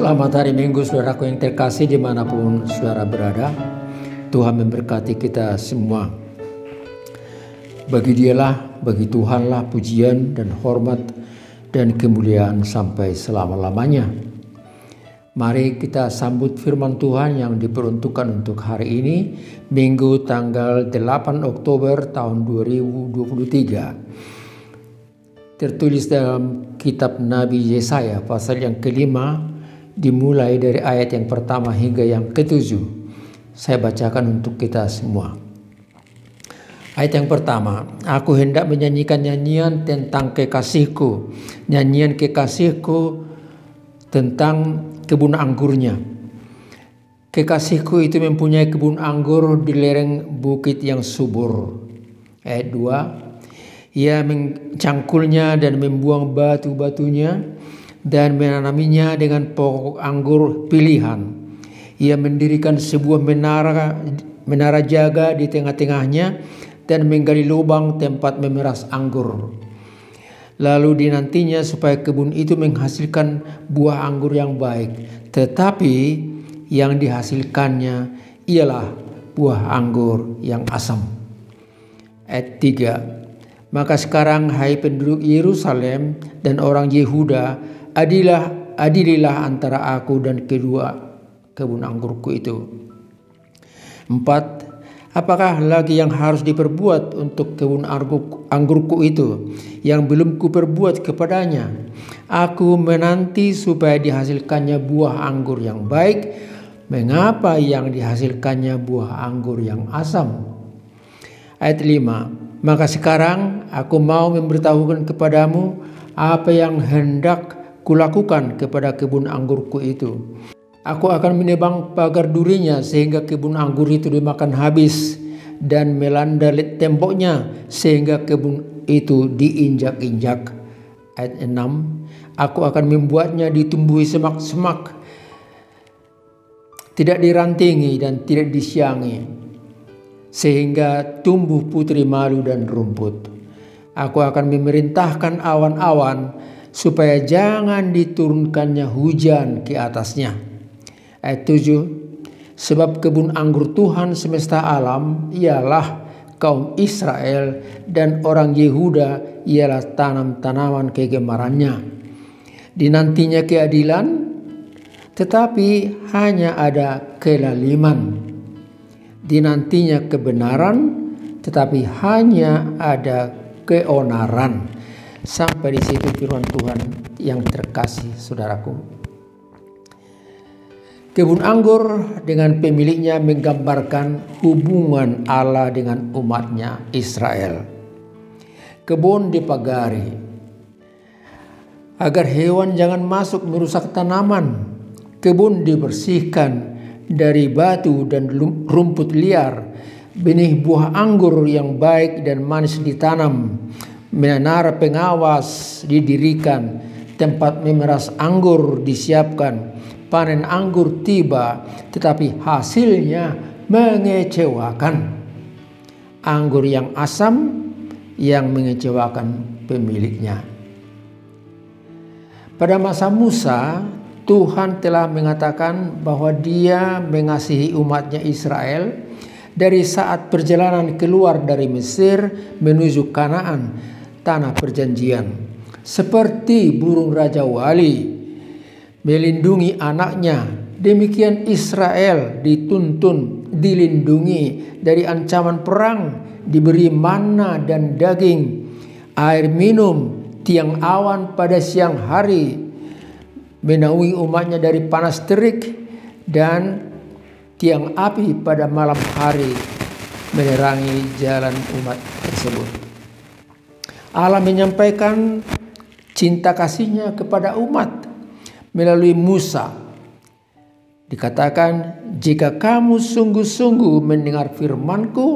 Selamat hari Minggu saudaraku yang terkasih dimanapun saudara berada. Tuhan memberkati kita semua. Bagi Dialah, bagi Tuhanlah pujian dan hormat dan kemuliaan sampai selama-lamanya. Mari kita sambut firman Tuhan yang diperuntukkan untuk hari ini, Minggu tanggal 8 Oktober tahun 2023. Tertulis dalam kitab Nabi Yesaya pasal yang kelima, dimulai dari ayat yang pertama hingga yang ketujuh. Saya bacakan untuk kita semua. Ayat yang pertama, aku hendak menyanyikan nyanyian tentang kekasihku, nyanyian kekasihku tentang kebun anggurnya. Kekasihku itu mempunyai kebun anggur di lereng bukit yang subur. Ayat 2, ia mencangkulnya dan membuang batu-batunya dan menanaminya dengan pokok anggur pilihan. Ia mendirikan sebuah menara jaga di tengah-tengahnya dan menggali lubang tempat memeras anggur. Lalu dinantinya supaya kebun itu menghasilkan buah anggur yang baik, tetapi yang dihasilkannya ialah buah anggur yang asam. Ayat 3, maka sekarang hai penduduk Yerusalem dan orang Yehuda, adililah antara aku dan kedua kebun anggurku itu. 4, apakah lagi yang harus diperbuat untuk kebun anggurku itu yang belum kuperbuat kepadanya? Aku menanti supaya dihasilkannya buah anggur yang baik. Mengapa yang dihasilkannya buah anggur yang asam? Ayat 5, maka sekarang aku mau memberitahukan kepadamu apa yang hendak kulakukan kepada kebun anggurku itu. Aku akan menebang pagar durinya sehingga kebun anggur itu dimakan habis, dan melanda temboknya sehingga kebun itu diinjak-injak. Ayat 6, aku akan membuatnya ditumbuhi semak-semak, tidak dirantingi dan tidak disiangi, sehingga tumbuh putri malu dan rumput. Aku akan memerintahkan awan-awan supaya jangan diturunkannya hujan ke atasnya. Ayat 7, sebab kebun anggur Tuhan semesta alam ialah kaum Israel, dan orang Yehuda ialah tanam-tanaman kegemarannya. Dinantinya keadilan, tetapi hanya ada kelaliman. Dinantinya kebenaran, tetapi hanya ada keonaran. Sampai di situ firman Tuhan yang terkasih saudaraku. Kebun anggur dengan pemiliknya menggambarkan hubungan Allah dengan umatnya Israel. Kebun dipagari agar hewan jangan masuk merusak tanaman. Kebun dibersihkan dari batu dan rumput liar. Benih buah anggur yang baik dan manis ditanam. Menara pengawas didirikan. Tempat memeras anggur disiapkan. Panen anggur tiba, tetapi hasilnya mengecewakan. Anggur yang asam yang mengecewakan pemiliknya. Pada masa Musa, Tuhan telah mengatakan bahwa Dia mengasihi umatnya Israel dari saat perjalanan keluar dari Mesir menuju Kanaan, tanah perjanjian. Seperti burung raja wali melindungi anaknya, demikian Israel dituntun, dilindungi dari ancaman perang, diberi manna dan daging, air minum, tiang awan pada siang hari, menaungi umatnya dari panas terik, dan tiang api pada malam hari menerangi jalan umat tersebut. Allah menyampaikan cinta kasih-Nya kepada umat melalui Musa. Dikatakan, jika kamu sungguh-sungguh mendengar firman-Ku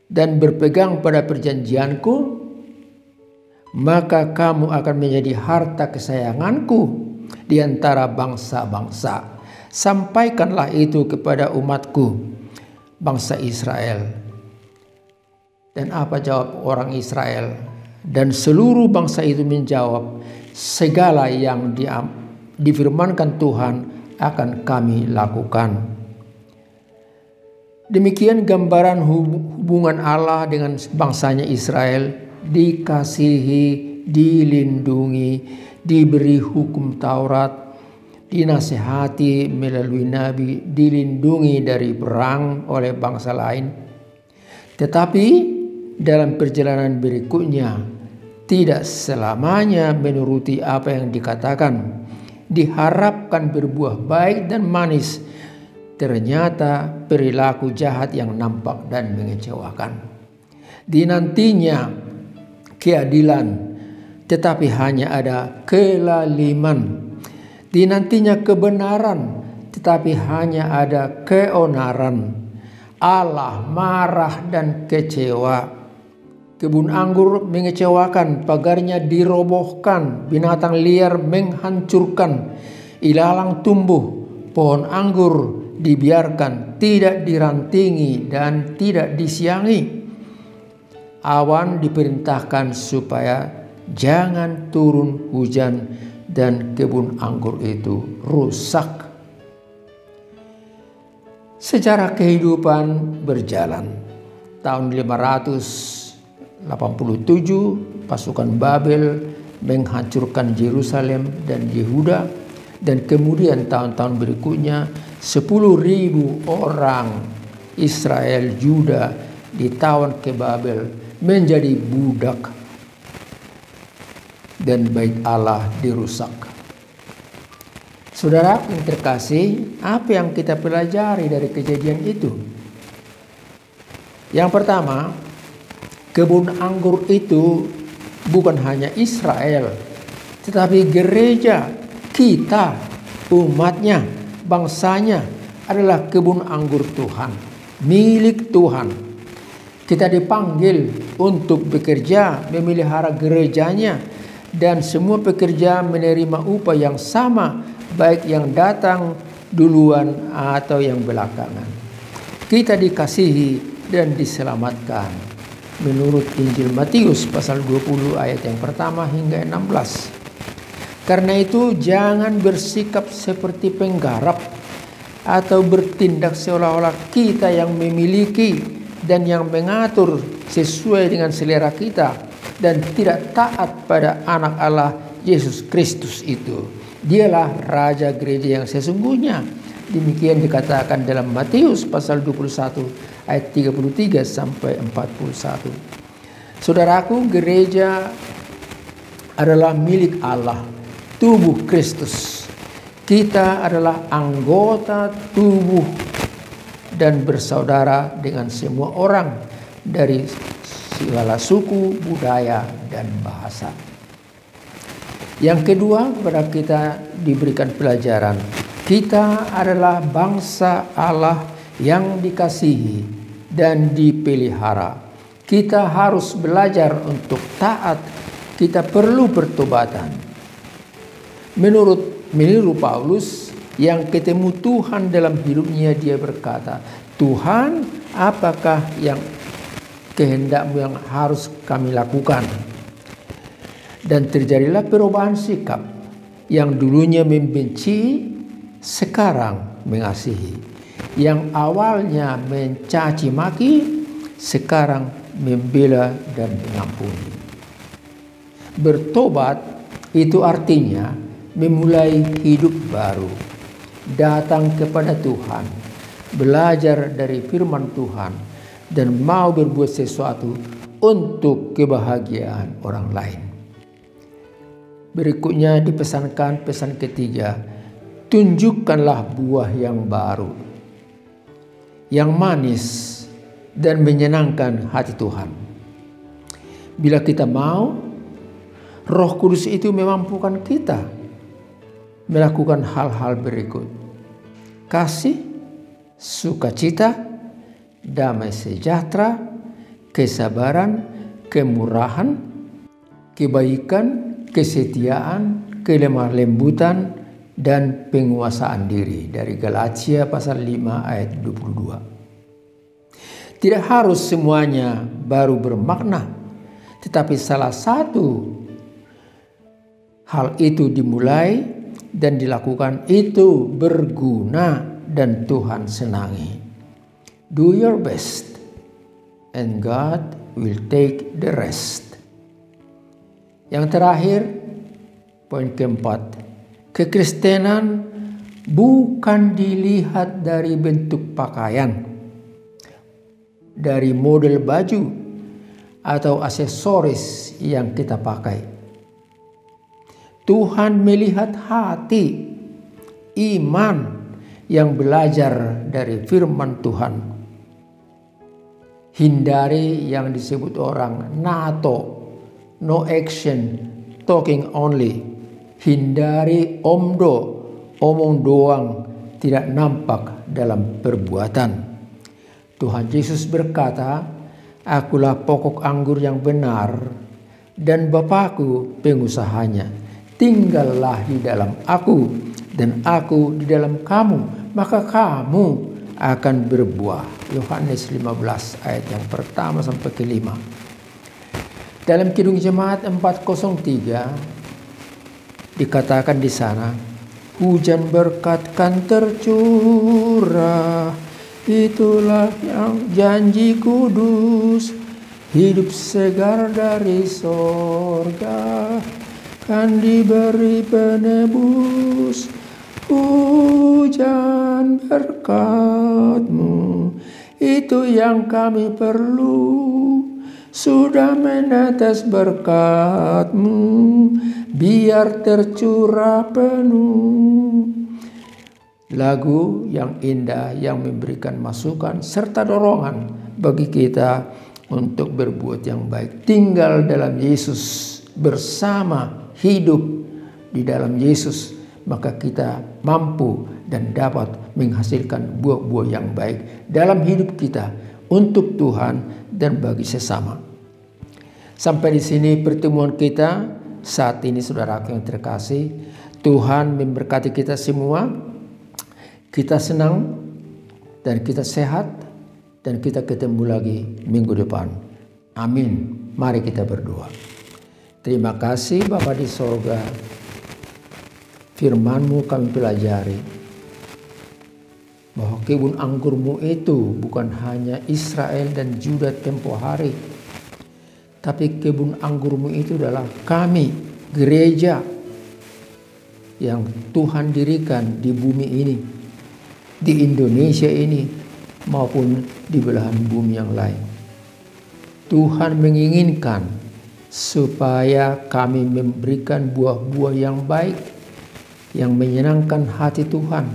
dan berpegang pada perjanjian-Ku, maka kamu akan menjadi harta kesayangan-Ku di antara bangsa-bangsa. Sampaikanlah itu kepada umat-Ku, bangsa Israel. Dan apa jawab orang Israel? Dan seluruh bangsa itu menjawab, segala yang difirmankan Tuhan akan kami lakukan. Demikian gambaran hubungan Allah dengan bangsanya Israel, dikasihi, dilindungi, diberi hukum Taurat, dinasehati melalui nabi, dilindungi dari perang oleh bangsa lain. Tetapi dalam perjalanan berikutnya tidak selamanya menuruti apa yang dikatakan. Diharapkan berbuah baik dan manis, ternyata perilaku jahat yang nampak dan mengecewakan. Dinantinya keadilan, tetapi hanya ada kelaliman. Dinantinya kebenaran, tetapi hanya ada keonaran. Allah marah dan kecewa. Kebun anggur mengecewakan, pagarnya dirobohkan, binatang liar menghancurkan, ilalang tumbuh, pohon anggur dibiarkan, tidak dirantingi dan tidak disiangi. Awan diperintahkan supaya jangan turun hujan dan kebun anggur itu rusak. Sejarah kehidupan berjalan. Tahun 587 pasukan Babel menghancurkan Yerusalem dan Yehuda, dan kemudian tahun-tahun berikutnya 10.000 orang Israel Juda ditawan ke Babel menjadi budak, dan bait Allah dirusak. Saudara yang terkasih, apa yang kita pelajari dari kejadian itu? Yang pertama, kebun anggur itu bukan hanya Israel, tetapi gereja, kita, umatnya, bangsanya adalah kebun anggur Tuhan, milik Tuhan. Kita dipanggil untuk bekerja, memelihara gerejanya, dan semua pekerja menerima upah yang sama, baik yang datang duluan atau yang belakangan. Kita dikasihi dan diselamatkan menurut Injil Matius pasal 20 ayat yang pertama hingga 16. Karena itu jangan bersikap seperti penggarap atau bertindak seolah-olah kita yang memiliki dan yang mengatur sesuai dengan selera kita dan tidak taat pada anak Allah Yesus Kristus itu. Dialah Raja Gereja yang sesungguhnya. Demikian dikatakan dalam Matius pasal 21 ayat 33 sampai 41. Saudaraku, gereja adalah milik Allah, tubuh Kristus. Kita adalah anggota tubuh dan bersaudara dengan semua orang dari segala suku, budaya, dan bahasa. Yang kedua, kepada kita diberikan pelajaran. Kita adalah bangsa Allah yang dikasihi dan dipelihara. Kita harus belajar untuk taat. Kita perlu pertobatan. Menurut Paulus yang ketemu Tuhan dalam hidupnya, dia berkata, Tuhan, apakah yang kehendakmu yang harus kami lakukan? Dan terjadilah perubahan sikap. Yang dulunya membenci, sekarang mengasihi. Yang awalnya mencaci maki, sekarang membela dan mengampuni. Bertobat itu artinya memulai hidup baru, datang kepada Tuhan, belajar dari firman Tuhan, dan mau berbuat sesuatu untuk kebahagiaan orang lain. Berikutnya dipesankan pesan ketiga, tunjukkanlah buah yang baru, yang manis dan menyenangkan hati Tuhan. Bila kita mau, Roh Kudus itu memampukan kita melakukan hal-hal berikut: kasih, sukacita, damai sejahtera, kesabaran, kemurahan, kebaikan, kesetiaan, kelemah lembutan, dan penguasaan diri. Dari Galatia pasal 5 ayat 22. Tidak harus semuanya baru bermakna, tetapi salah satu hal itu dimulai dan dilakukan itu berguna dan Tuhan senangi. Do your best and God will take the rest. Yang terakhir, poin keempat, kekristenan bukan dilihat dari bentuk pakaian, dari model baju, atau aksesoris yang kita pakai. Tuhan melihat hati, iman yang belajar dari firman Tuhan. Hindari yang disebut orang NATO, no action, talking only. Hindari omdo, omong doang, tidak nampak dalam perbuatan. Tuhan Yesus berkata, "Akulah pokok anggur yang benar dan Bapakku pengusahanya. Tinggallah di dalam aku dan aku di dalam kamu, maka kamu akan berbuah." Yohanes 15 ayat yang pertama sampai ke-5. Dalam Kidung Jemaat 403 dikatakan di sana, hujan berkat kan tercurah, itulah yang janji kudus, hidup segar dari sorga kan diberi penebus. Hujan berkat-Mu itu yang kami perlu, sudah menetes berkat-Mu biar tercurah penuh. Lagu yang indah yang memberikan masukan serta dorongan bagi kita untuk berbuat yang baik. Tinggal dalam Yesus, bersama hidup di dalam Yesus, maka kita mampu dan dapat menghasilkan buah-buah yang baik dalam hidup kita untuk Tuhan dan bagi sesama. Sampai di sini pertemuan kita saat ini, saudaraku yang terkasih. Tuhan memberkati kita semua. Kita senang dan kita sehat dan kita ketemu lagi minggu depan. Amin. Mari kita berdoa. Terima kasih Bapa di sorga, firman-Mu kami pelajari, bahwa kebun anggur-Mu itu bukan hanya Israel dan Juda tempo hari, tapi kebun anggur-Mu itu adalah kami, gereja yang Tuhan dirikan di bumi ini, di Indonesia ini, maupun di belahan bumi yang lain. Tuhan menginginkan supaya kami memberikan buah-buah yang baik, yang menyenangkan hati Tuhan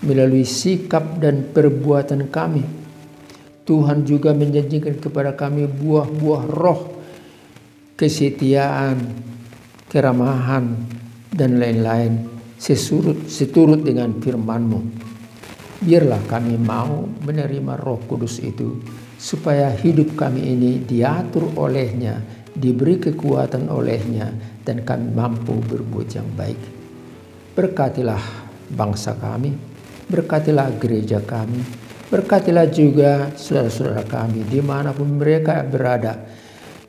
melalui sikap dan perbuatan kami. Tuhan juga menjanjikan kepada kami buah-buah roh, kesetiaan, keramahan, dan lain-lain seturut dengan firman-Mu. Biarlah kami mau menerima Roh Kudus itu, supaya hidup kami ini diatur olehnya, diberi kekuatan olehnya, dan kami mampu berbuat yang baik. Berkatilah bangsa kami, berkatilah gereja kami, berkatilah juga saudara-saudara kami dimanapun mereka berada.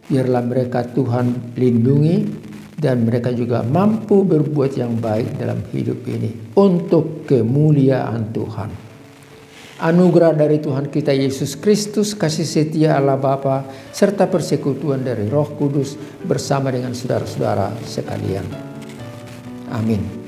Biarlah mereka Tuhan lindungi, dan mereka juga mampu berbuat yang baik dalam hidup ini untuk kemuliaan Tuhan. Anugerah dari Tuhan kita Yesus Kristus, kasih setia Allah Bapa, serta persekutuan dari Roh Kudus bersama dengan saudara-saudara sekalian. Amin.